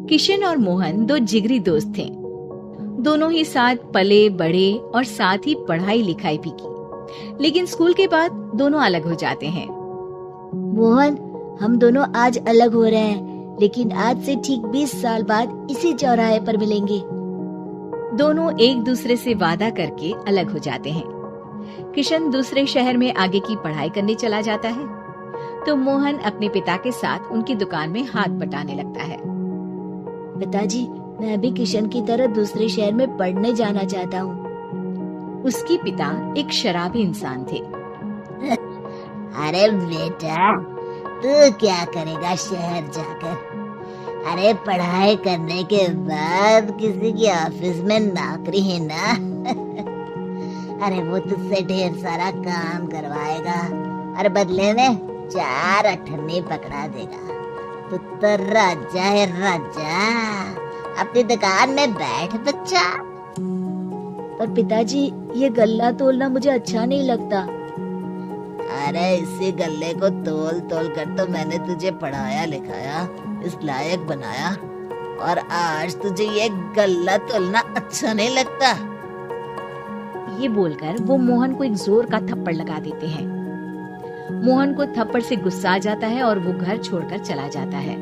किशन और मोहन दो जिगरी दोस्त थे। दोनों ही साथ पले बड़े और साथ ही पढ़ाई लिखाई भी की, लेकिन स्कूल के बाद दोनों अलग हो जाते हैं। मोहन, हम दोनों आज अलग हो रहे हैं, लेकिन आज से ठीक 20 साल बाद इसी चौराहे पर मिलेंगे। दोनों एक दूसरे से वादा करके अलग हो जाते हैं। किशन दूसरे शहर में आगे की पढ़ाई करने चला जाता है, तो मोहन अपने पिता के साथ उनकी दुकान में हाथ बटाने लगता है। पिताजी, मैं भी किशन की तरह दूसरे शहर में पढ़ने जाना चाहता हूँ। उसके पिता एक शराबी इंसान थे। अरे बेटा, तू क्या करेगा शहर जाकर? अरे पढ़ाई करने के बाद किसी के ऑफिस में नौकरी है ना। अरे वो तुझसे ढेर सारा काम करवाएगा और बदले में 4 अठन्नी पकड़ा देगा। तू तो राजा है राजा, अपनी दुकान में बैठ बच्चा। पर पिताजी, ये गल्ला तोलना मुझे अच्छा नहीं लगता। अरे इसी गल्ले को तोल तोल कर तो मैंने तुझे पढ़ाया लिखाया, इस लायक बनाया, और आज तुझे ये गल्ला तोलना अच्छा नहीं लगता। ये बोलकर वो मोहन को एक जोर का थप्पड़ लगा देते हैं। मोहन को थप्पड़ से गुस्सा आ जाता है और वो घर छोड़कर चला जाता है।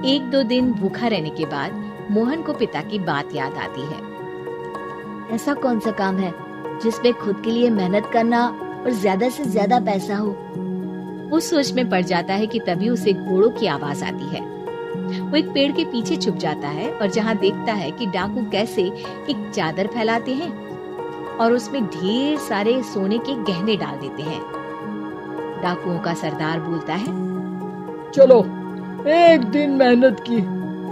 1-2 दिन भूखा रहने के बाद मोहन को पिता की बात याद आती है। ऐसा कौन सा काम है जिसमें खुद के लिए मेहनत करना और ज्यादा से ज्यादा पैसा हो? वो सोच में पड़ जाता है कि तभी उसे घोड़ों की आवाज आती है। वो एक पेड़ के पीछे छुप जाता है और जहाँ देखता है कि डाकू कैसे एक चादर फैलाते हैं और उसमें ढेर सारे सोने के गहने डाल देते हैं। डाकुओं का सरदार बोलता है, चलो, एक दिन मेहनत की,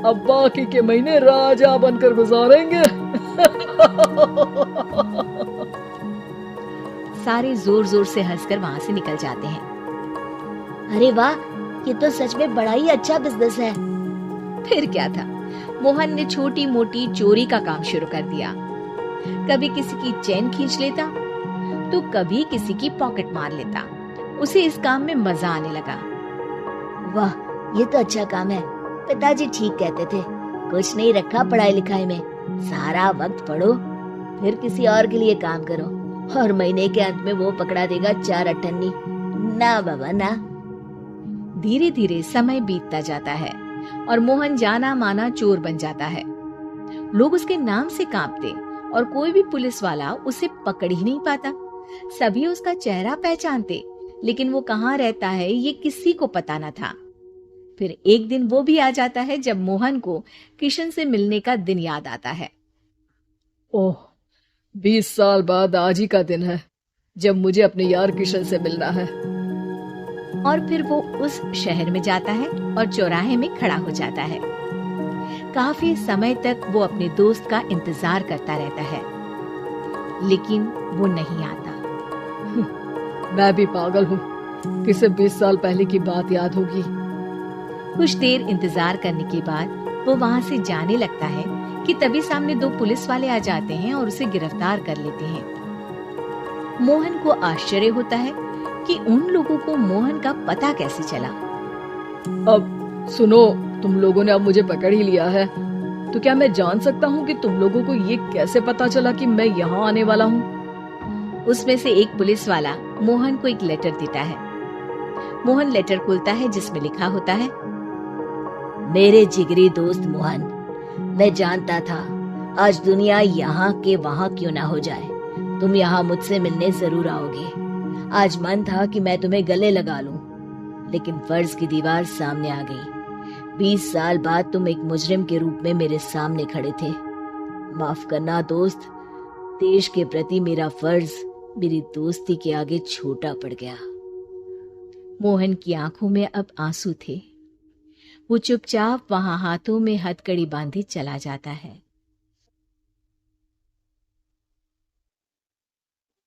अब बाकी के महीने राजा बनकर गुजारेंगे। सारे जोर जोर से हंसकर वहाँ से निकल जाते हैं। अरे वाह, ये तो सच में बड़ा ही अच्छा बिजनेस है। फिर क्या था, मोहन ने छोटी मोटी चोरी का काम शुरू कर दिया। कभी किसी की चेन खींच लेता, तो कभी किसी की पॉकेट मार लेता। उसे इस काम में मजा आने लगा। वाह, ये तो अच्छा काम है। पिताजी ठीक कहते थे, कुछ नहीं रखा पढ़ाई लिखाई में, सारा वक्त पढ़ो, फिर किसी और के लिए काम करो, और महीने के अंत में वो पकड़ा देगा 4 अठन्नी। ना बाबा ना। धीरे धीरे समय बीतता जाता है और मोहन जाना माना चोर बन जाता है। लोग उसके नाम से कांपते और कोई भी पुलिस वाला उसे पकड़ ही नहीं पाता। सभी उसका चेहरा पहचानते, लेकिन वो कहाँ रहता है ये किसी को पता न था। फिर एक दिन वो भी आ जाता है जब मोहन को किशन से मिलने का दिन याद आता है। ओह, 20 साल बाद आज ही का दिन है जब मुझे अपने यार किशन से मिलना है। और फिर वो उस शहर में जाता है और चौराहे में खड़ा हो जाता है। काफी समय तक वो अपने दोस्त का इंतजार करता रहता है, लेकिन वो नहीं आता। मैं भी पागल हूँ, किसे 20 साल पहले की बात याद होगी। कुछ देर इंतजार करने के बाद वो वहाँ से जाने लगता है कि तभी सामने 2 पुलिस वाले आ जाते हैं और उसे गिरफ्तार कर लेते हैं। मोहन को आश्चर्य होता है कि उन लोगों को मोहन का पता कैसे चला। अब सुनो, तुम लोगों ने अब मुझे पकड़ ही लिया है, तो क्या मैं जान सकता हूँ कि तुम लोगों को ये कैसे पता चला कि मैं यहाँ आने वाला हूँ? उसमें से एक पुलिस वाला मोहन को एक लेटर देता है। मोहन लेटर खोलता है जिसमें लिखा होता है, मेरे जिगरी दोस्त मोहन, मैं जानता था आज दुनिया यहाँ के वहाँ क्यों ना हो जाए, तुम यहाँ मुझसे मिलने जरूर आओगे। आज मन था कि मैं तुम्हें गले लगा लूं, लेकिन फर्ज की दीवार सामने आ गई। 20 साल बाद तुम एक मुजरिम के रूप में मेरे सामने खड़े थे। माफ करना दोस्त, देश के प्रति मेरा फर्ज मेरी दोस्ती के आगे छोटा पड़ गया। मोहन की आंखों में अब आंसू थे। वो चुपचाप वहां हाथों में हथकड़ी बांधे चला जाता है।